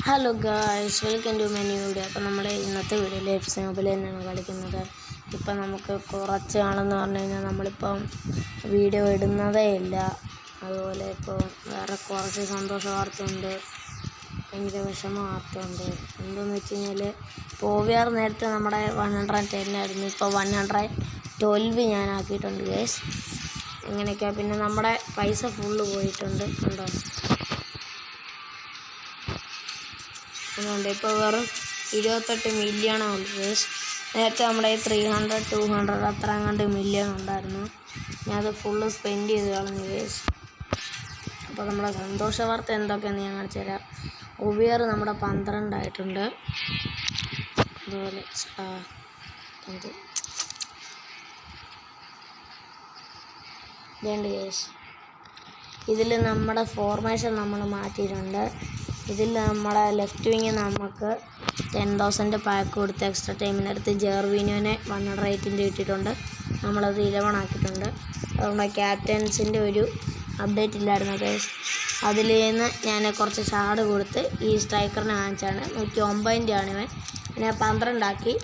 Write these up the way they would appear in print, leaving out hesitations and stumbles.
Hello guys, welcome to my new video. അപ്പോൾ നമ്മുടെ ഇന്നത്തെ വീഡിയോയിൽ എഫ് സി മൊബൈൽ തന്നെയാണ് കളിക്കുന്നത്. ഇപ്പം നമുക്ക് കുറച്ച് ആണെന്ന് പറഞ്ഞു കഴിഞ്ഞാൽ നമ്മളിപ്പം വീഡിയോ ഇടുന്നതേ ഇല്ല. അതുപോലെ ഇപ്പോൾ വേറെ കുറച്ച് സന്തോഷ വാർത്തയുണ്ട്, ഭയങ്കര വിഷമ വാർത്തയുണ്ട്. എന്താണെന്ന് വെച്ച് കഴിഞ്ഞാൽ ഇപ്പോൾ OVR നേരത്തെ നമ്മുടെ 110 ആയിരുന്നു, ഇപ്പോൾ 112 ഞാൻ ആക്കിയിട്ടുണ്ട് ഗൈസ്. ഇങ്ങനെയൊക്കെയാണ്. പിന്നെ നമ്മുടെ പൈസ ഫുള്ള് പോയിട്ടുണ്ട്, കണ്ടോ. അതുകൊണ്ട് ഇപ്പോൾ വെറും 28 മില്യണേ ഉള്ളൂ ഗൈസ്. നേരത്തെ നമ്മുടെ 300 200 അത്ര അങ്ങോട്ട് മില്യൺ ഉണ്ടായിരുന്നു. ഞാൻ അത് ഫുള്ള് സ്പെൻഡ് ചെയ്ത് കളഞ്ഞു ഗൈസ്. അപ്പോൾ നമ്മുടെ സന്തോഷ വാർത്ത എന്തൊക്കെയാണെന്ന് ഞാൻ കാണിച്ചു തരാം. OVR നമ്മുടെ 12 ആയിട്ടുണ്ട്. അതുപോലെ ഗൈസ്, ഇതിൽ നമ്മുടെ ഫോർമേഷൻ നമ്മൾ മാറ്റിയിട്ടുണ്ട്. ഇതിൽ നമ്മുടെ ലെഫ്റ്റ് വിങ് നമുക്ക് 10,000 പാക്ക് കൊടുത്ത് എക്സ്ട്രാ ടൈമിനടുത്ത് ജെർവിനോനെ 108 ഇട്ടിട്ടുണ്ട്. നമ്മളത് 11 ആക്കിയിട്ടുണ്ട്. നമ്മുടെ ക്യാപ്റ്റൻസിൻ്റെ ഒരു അപ്ഡേറ്റ് ഇല്ലായിരുന്നു ഗൈസ്, അതിൽ നിന്ന് ഞാൻ കുറച്ച് ഷാർഡ് കൊടുത്ത് ഈ സ്ട്രൈക്കറിനെ വാങ്ങിച്ചാണ്. 109 ആണ് ഇവൻ. പിന്നെ 12 ആക്കി.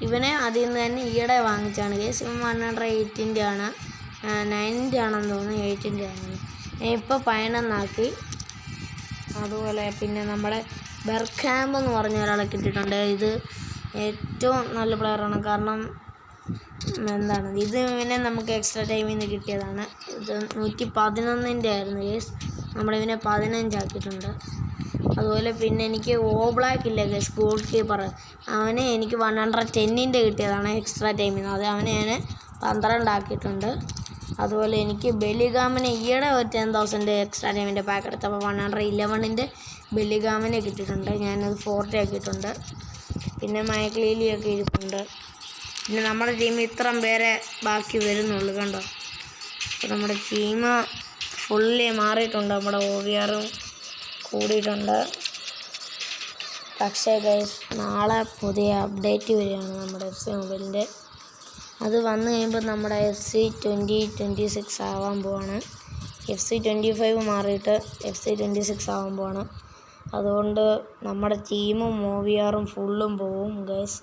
ഇവനെ അതിൽ നിന്ന് തന്നെ ഈയിടെ വാങ്ങിച്ചാണ് ഗൈസ്. ഇവൻ 108 ആണ്, 90 ആണെന്ന് തോന്നുന്നു, 8 ആണെന്ന്. ഇപ്പോൾ 11 ആക്കി. അതുപോലെ പിന്നെ നമ്മുടെ ബെർക്കാംപ് എന്ന് പറഞ്ഞ ഒരാളെ കിട്ടിയിട്ടുണ്ട്. ഇത് ഏറ്റവും നല്ല പ്ലെയറാണ്. കാരണം എന്താണ്, ഇത് ഇവനെ നമുക്ക് എക്സ്ട്രാ ടൈമിൽ നിന്ന് കിട്ടിയതാണ്. ഇത് 111 ആയിരുന്നു ഗേസ്, നമ്മളിവനെ 15 ആക്കിയിട്ടുണ്ട്. അതുപോലെ പിന്നെ എനിക്ക് ബ്ലാക്ക് ഇല്ല ഗേസ്, ഗോൾ കീപ്പർ, അവനെ എനിക്ക് 110 കിട്ടിയതാണ് എക്സ്ട്രാ ടൈമിൽ നിന്ന്. അത് അവനെ ഞാൻ 12 ആക്കിയിട്ടുണ്ട്. അതുപോലെ എനിക്ക് ബെല്ലിഗാമിനെ ഈയിടെ 10,000 എക്സ്ട്രാ ടൈമിൻ്റെ പാക്ക് എടുത്തപ്പോൾ 111 ബെല്ലിഗാമിനെ കിട്ടിയിട്ടുണ്ട്. ഞാനത് 40 ആക്കിയിട്ടുണ്ട്. പിന്നെ മൈക്ലീലിയൊക്കെ ഇരിപ്പുണ്ട്. പിന്നെ നമ്മുടെ ടീം ഇത്രയും പേരെ ബാക്കി വരുന്നുള്ളൂ, കണ്ടോ. അപ്പോൾ നമ്മുടെ ടീം ഫുള്ളി മാറിയിട്ടുണ്ട്, നമ്മുടെ OVRും കൂടിയിട്ടുണ്ട്. പക്ഷേ ഗൈസ്, നാളെ പുതിയ അപ്ഡേറ്റ് വരികയാണ് നമ്മുടെ FC മൊബൈലിൻ്റെ. അത് വന്നു കഴിയുമ്പോൾ നമ്മുടെ FC 2026 ആവാൻ പോവാണ്. FC 25 മാറിയിട്ട് FC 26 ആവാൻ പോവാണ്. അതുകൊണ്ട് നമ്മുടെ ടീമും OVRും ഫുള്ളും പോവും ഗൈസ്.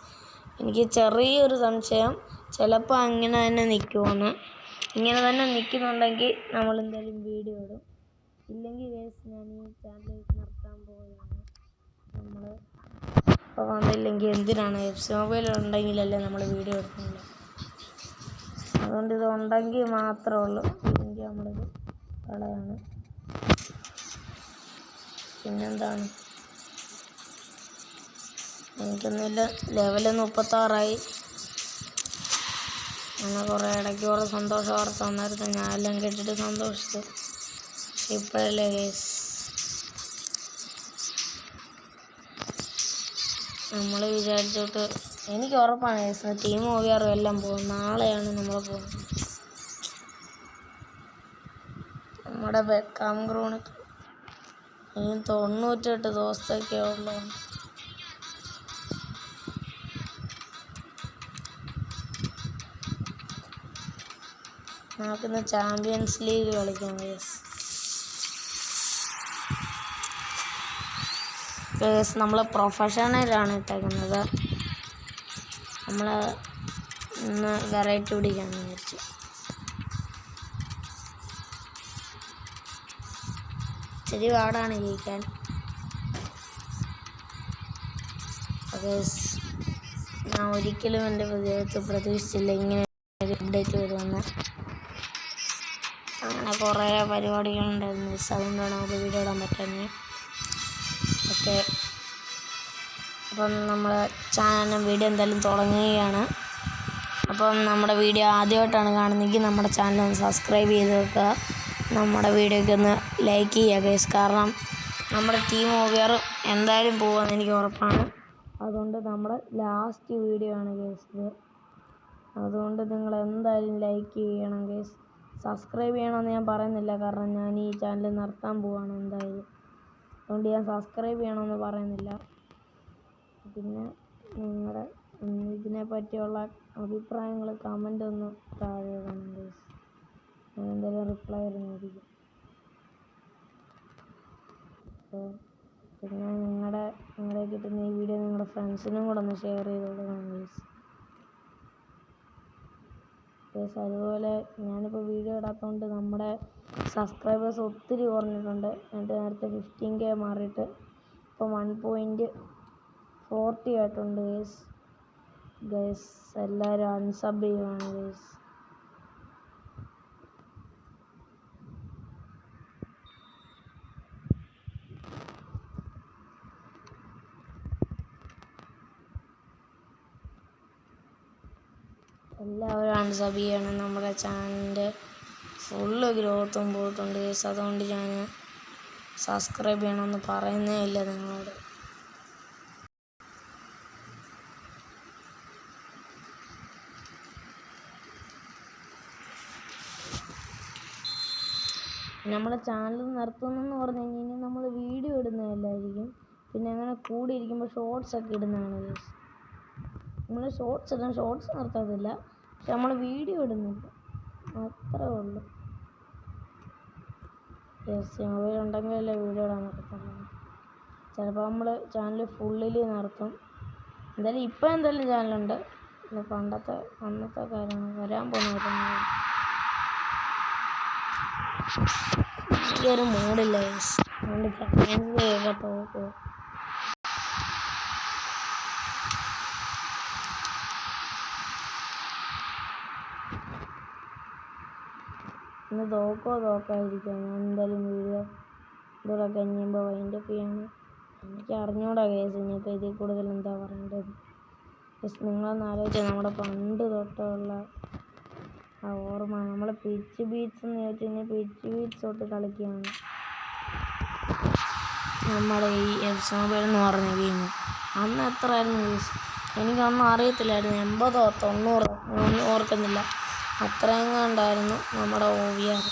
എനിക്ക് ചെറിയൊരു സംശയം, ചിലപ്പോൾ അങ്ങനെ തന്നെ നിൽക്കുമെന്ന്. ഇങ്ങനെ തന്നെ നിൽക്കുന്നുണ്ടെങ്കിൽ നമ്മളെന്തായാലും വീഡിയോ ഇടും. ഇല്ലെങ്കിൽ ഗൈസ്, ഞാൻ ഈ ചാനൽ നിർത്താൻ പോവുകയാണ്. നമ്മൾ ഇപ്പോൾ വന്നില്ലെങ്കിൽ എന്തിനാണ്, FC മൊബൈൽ ഉണ്ടെങ്കിലല്ലേ നമ്മൾ വീഡിയോ എടുക്കുന്നുള്ളൂ. അതുകൊണ്ട് ഇത് ഉണ്ടെങ്കിൽ മാത്രമേ ഉള്ളൂ, ഇല്ലെങ്കിൽ നമ്മളിത് കളയാണ്. പിന്നെന്താണ്, എനിക്കൊന്നുമില്ല, ലെവൽ 36 അങ്ങനെ കുറേ ഇടയ്ക്ക് കുറേ സന്തോഷ വാർത്ത വന്നായിരുന്നു. ഞാനെല്ലാം കേട്ടിട്ട് സന്തോഷിച്ചു. പക്ഷെ ഇപ്പോഴല്ലേ കേസ് നമ്മൾ വിചാരിച്ചോട്ട്. എനിക്ക് ഉറപ്പാണ് കേസ്, ടീം OVR എല്ലാം പോകും. നാളെയാണ് നമ്മൾ പോകുന്നത്. നമ്മുടെ ബെക്കാം ക്രോണിക് ഇനി 98 ദിവസത്തേക്കേ ഉള്ളൂ. നമുക്കിന്ന് ചാമ്പ്യൻസ് ലീഗ് കളിക്കാം കേസ്. നമ്മൾ പ്രൊഫഷണലാണ് ഇട്ടേക്കുന്നത്. നമ്മൾ ഇന്ന് വെറൈറ്റി പിടിക്കാമെന്ന് വിചാരിച്ചു. ഇച്ചിരി പാടാണ് ജയിക്കാൻ. ഞാൻ ഒരിക്കലും എൻ്റെ ജീവിതത്തിൽ പ്രതീക്ഷിച്ചില്ല ഇങ്ങനെ ഒരു അപ്ഡേറ്റ് വരുമെന്ന്. അങ്ങനെ കുറേ പരിപാടികളുണ്ടായിരുന്നു, അതുകൊണ്ടാണ് നമുക്ക് വീഡിയോ ഇടാൻ പറ്റുന്നത്. ഓക്കെ, അപ്പം നമ്മൾ ചാനൽ വീഡിയോ എന്തായാലും തുടങ്ങുകയാണ്. അപ്പം നമ്മുടെ വീഡിയോ ആദ്യമായിട്ടാണ് കാണുന്നതെങ്കിൽ നമ്മുടെ ചാനൽ ഒന്ന് സബ്സ്ക്രൈബ് ചെയ്ത് വെക്കുക. നമ്മുടെ വീഡിയോയ്ക്ക് ഒന്ന് ലൈക്ക് ചെയ്യുക ഗൈസ്. കാരണം നമ്മുടെ ടീം OVR എന്തായാലും പോകുമെന്ന് എനിക്ക് ഉറപ്പാണ്. അതുകൊണ്ട് നമ്മുടെ ലാസ്റ്റ് വീഡിയോ ആണ് ഗൈസ് ഇത്. അതുകൊണ്ട് നിങ്ങൾ എന്തായാലും ലൈക്ക് ചെയ്യണം ഗൈസ്. സബ്സ്ക്രൈബ് ചെയ്യണമെന്ന് ഞാൻ പറയുന്നില്ല, കാരണം ഞാൻ ഈ ചാനൽ നിർത്താൻ പോവാണ് എന്തായാലും. അതുകൊണ്ട് ഞാൻ സബ്സ്ക്രൈബ് ചെയ്യണമെന്ന് പറയുന്നില്ല. പിന്നെ നിങ്ങളുടെ ഇതിനെ പറ്റിയുള്ള അഭിപ്രായങ്ങൾ കമൻ്റ് ഒന്ന് താഴെ ഇടണം ഗൈസ്. ഞാൻ എന്തായാലും റിപ്ലൈ തരുന്നതായിരിക്കും. പിന്നെ നിങ്ങളെ കിട്ടുന്ന ഈ വീഡിയോ നിങ്ങളുടെ ഫ്രണ്ട്സിനും കൂടെ ഒന്ന് ഷെയർ ചെയ്ത് കൊടുക്കണം ഗൈസ്. അതുപോലെ ഞാനിപ്പോൾ വീഡിയോ ഇടാത്തതുകൊണ്ട് നമ്മുടെ സബ്സ്ക്രൈബേഴ്സ് ഒത്തിരി കുറഞ്ഞിട്ടുണ്ട്. എന്നിട്ട് നേരത്തെ 15K മാറിയിട്ട് ഇപ്പോൾ 1.40 ആയിട്ടുണ്ട് ഗൈസ്. എല്ലാവരും അൺസബ് ചെയ്യുവാണ് ഗൈസ്. എല്ലാവരും അൺസബ് ചെയ്യണം. നമ്മുടെ ചാനലിൻ്റെ ഫുള്ള് ഗ്രോത്തും പോയിട്ടുണ്ട് ഗൈസ്. അതുകൊണ്ട് ഞാൻ സബ്സ്ക്രൈബ് ചെയ്യണമെന്ന് പറയുന്നേ ഇല്ല നിങ്ങളോട്. നമ്മുടെ ചാനൽ നിർത്തുന്നെന്ന് പറഞ്ഞു കഴിഞ്ഞാൽ നമ്മൾ വീഡിയോ ഇടുന്നതല്ലായിരിക്കും. പിന്നെ അങ്ങനെ കൂടി ഇരിക്കുമ്പോൾ ഷോർട്സ് ഒക്കെ ഇടുന്നതാണ് ഗൈസ്. നമ്മൾ ഷോർട്സ് നിർത്തത്തില്ല, പക്ഷെ നമ്മൾ വീഡിയോ ഇടുന്നില്ല, അത്രേ ഉള്ളൂ. മൊബൈൽ ഉണ്ടെങ്കിലല്ലേ വീഡിയോ ഇടാൻ പറ്റത്തുള്ളൂ. ചിലപ്പോൾ നമ്മൾ ചാനൽ ഫുള്ളിൽ നിർത്തും. എന്തായാലും ചാനലുണ്ട്. അന്നത്തെ കാര്യമാണ് വരാൻ പോകുന്നത്. എനിക്കൊരു മൂടില്ല ഗൈസ്, അതുകൊണ്ട് ചാനലിലേക്ക് പോകും. ഇന്ന് തോക്കാതിരിക്കുക. ഞാൻ എന്തായാലും വീഡിയോ ഇതുകൂടെ കഴിയുമ്പോൾ വൈൻഡപ്പ് ചെയ്യാണ്. എനിക്ക് അറിഞ്ഞൂടാ കേസ് ഇനിയിപ്പോൾ ഇതിൽ കൂടുതൽ എന്താ പറയേണ്ടത്. നിങ്ങളൊന്ന് ആലോചിച്ചാൽ നമ്മുടെ പണ്ട് തൊട്ടുള്ള ആ ഓർമ്മ. നമ്മൾ പിച്ച് ബീറ്റ്സ് എന്ന് ചോദിച്ചു കഴിഞ്ഞാൽ പിച്ച് ബീറ്റ്സ് തൊട്ട് കളിക്കുകയാണ് നമ്മുടെ ഈ എഫ് മൊബൈൽ എന്ന് പറഞ്ഞ ഗെയിം. അന്ന് എത്ര ആയിരുന്നു കേസ്? എനിക്കൊന്നും അറിയത്തില്ലായിരുന്നു. 80 or 90 ഒന്നും ഓർക്കുന്നില്ല, അത്രയും കണ്ടായിരുന്നു നമ്മുടെ OVR.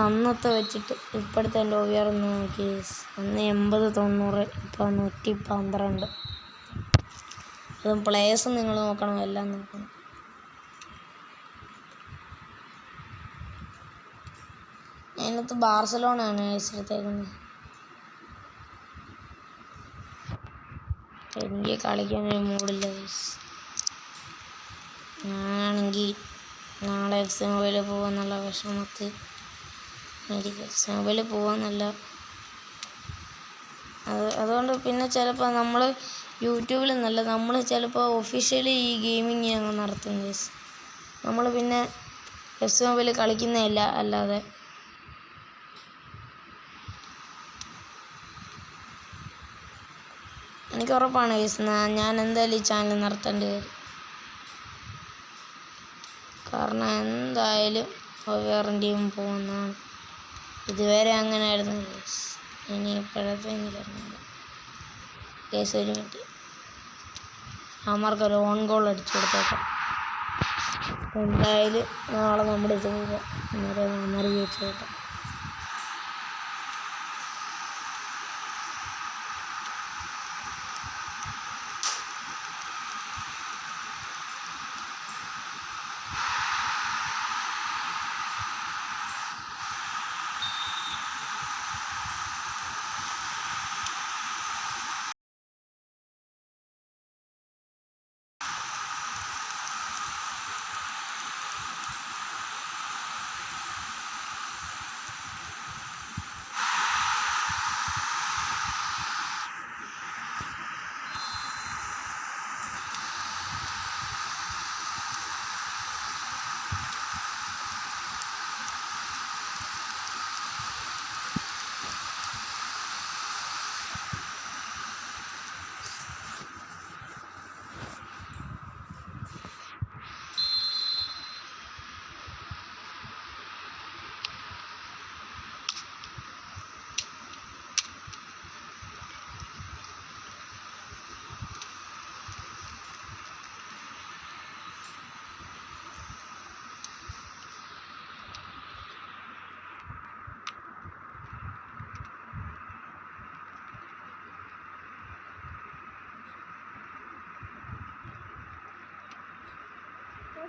അന്നത്തെ വെച്ചിട്ട് ഇപ്പോഴത്തെ എൻ്റെ OVR ഒന്ന് നോക്കി. അന്ന് 80, 90, ഇപ്പോൾ 112. അതും പ്ലേയേഴ്സും നിങ്ങൾ നോക്കണം, എല്ലാം നോക്കണം. അതിനകത്ത് ബാർസലോണയാണ് എടുത്തേക്കുന്നത്. എനിക്ക് കളിക്കാനൊരു മൂടില്ല. ഞാനാണെങ്കിൽ നാളെ FC മൊബൈൽ പോകാന്നുള്ള വിഷമത്തിൽ FC മൊബൈൽ പോകാന്നല്ല. അതുകൊണ്ട് പിന്നെ ചിലപ്പോൾ നമ്മൾ യൂട്യൂബിൽ നിന്നല്ല, നമ്മൾ ചിലപ്പോൾ ഒഫീഷ്യലി ഈ ഗെയിമിങ് അങ്ങ് നടത്തും ഗൈസ്. നമ്മൾ പിന്നെ FC മൊബൈൽ കളിക്കുന്നതല്ല. അല്ലാതെ എനിക്ക് ഉറപ്പാണ് ഗൈസ്, ഞാൻ എന്തായാലും ഈ ചാനൽ നിർത്തേണ്ടി വരും. കാരണം എന്തായാലും വേറെ ടീം പോകുന്നതാണ്. ഇതുവരെ അങ്ങനെ ആയിരുന്നു ഗൈസ്. ഇനി ഇപ്പോഴത്തെ എനിക്കറിയില്ല ഗൈസ്. ഒരു മിനിറ്റ്, അമ്മർക്കൊരു ഓൺ ഗോൾ അടിച്ചു കൊടുത്തേക്കാം. എന്തായാലും നാളെ നമ്മുടെ ഇത് പോവുക. അന്നേരം അമ്മർ ജയിച്ചു കേട്ടോ.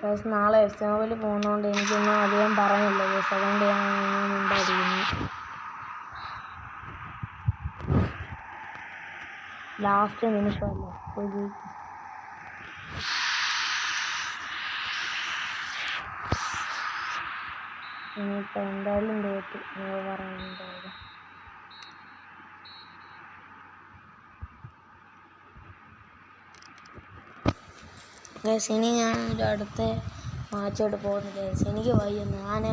ഗൈസ് നാളെ FC മൊബൈൽ പോകുന്നതുകൊണ്ട് എനിക്കൊന്നും അധികം പറയാനില്ല ഗൈസ്. അതുകൊണ്ട് ഞാൻ ഉണ്ടായിരിക്കുന്നു. ലാസ്റ്റ് നിമിഷമല്ലേ പോയി ജയിക്കും. ഇനിയിപ്പോൾ എന്തായാലും തോറ്റു പറയുന്നുണ്ടായിരുന്നു. ഗൈസ് ഇനി ഞാൻ അടുത്ത മാച്ചോട്ട് പോകുന്നു ഗൈസ്. എനിക്ക് വയ്യ. ഞാൻ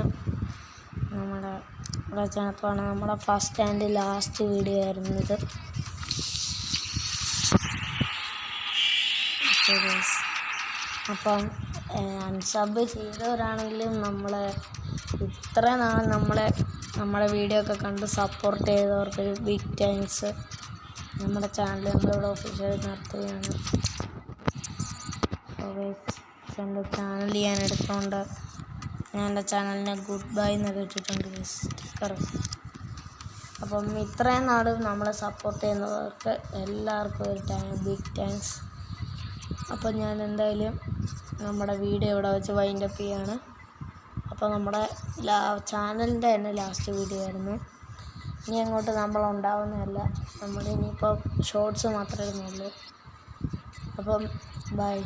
നമ്മുടെ ചെണപ്പാണ് നമ്മുടെ ഫസ്റ്റ് ആൻഡ് ലാസ്റ്റ് വീഡിയോ ആയിരുന്നു ഇത്. അപ്പം അൺസബ് ചെയ്തവരാണെങ്കിലും ഇത്ര നാൾ നമ്മളെ വീഡിയോ ഒക്കെ കണ്ട് സപ്പോർട്ട് ചെയ്തവർക്കൊരു ബിഗ് താങ്ക്സ്. നമ്മുടെ ചാനൽ നമ്മളിവിടെ ഒഫീഷ്യൽ നടത്തുകയാണ്. എൻ്റെ ചാനൽ ഞാൻ എടുത്തുകൊണ്ട് ഞാൻ എൻ്റെ ചാനലിനെ ഗുഡ് ബൈ എന്നൊക്കെ ഇട്ടിട്ടുണ്ട് സ്റ്റിക്കർ. അപ്പം ഇത്രയും നാളും നമ്മളെ സപ്പോർട്ട് ചെയ്യുന്നവർക്ക് എല്ലാവർക്കും ഒരു ബിഗ് താങ്ക്സ്. അപ്പം ഞാൻ എന്തായാലും നമ്മുടെ വീഡിയോ ഇവിടെ വെച്ച് വൈൻഡപ്പ് ചെയ്യാണ്. അപ്പോൾ നമ്മുടെ ചാനലിൻ്റെ തന്നെ ലാസ്റ്റ് വീഡിയോ ആയിരുന്നു. ഇനി അങ്ങോട്ട് നമ്മളുണ്ടാവുന്നതല്ല, നമ്മുടെ ഇനിയിപ്പോൾ ഷോർട്സ് മാത്രമേ ഇടുന്നുള്ളൂ. അപ്പം ബൈ.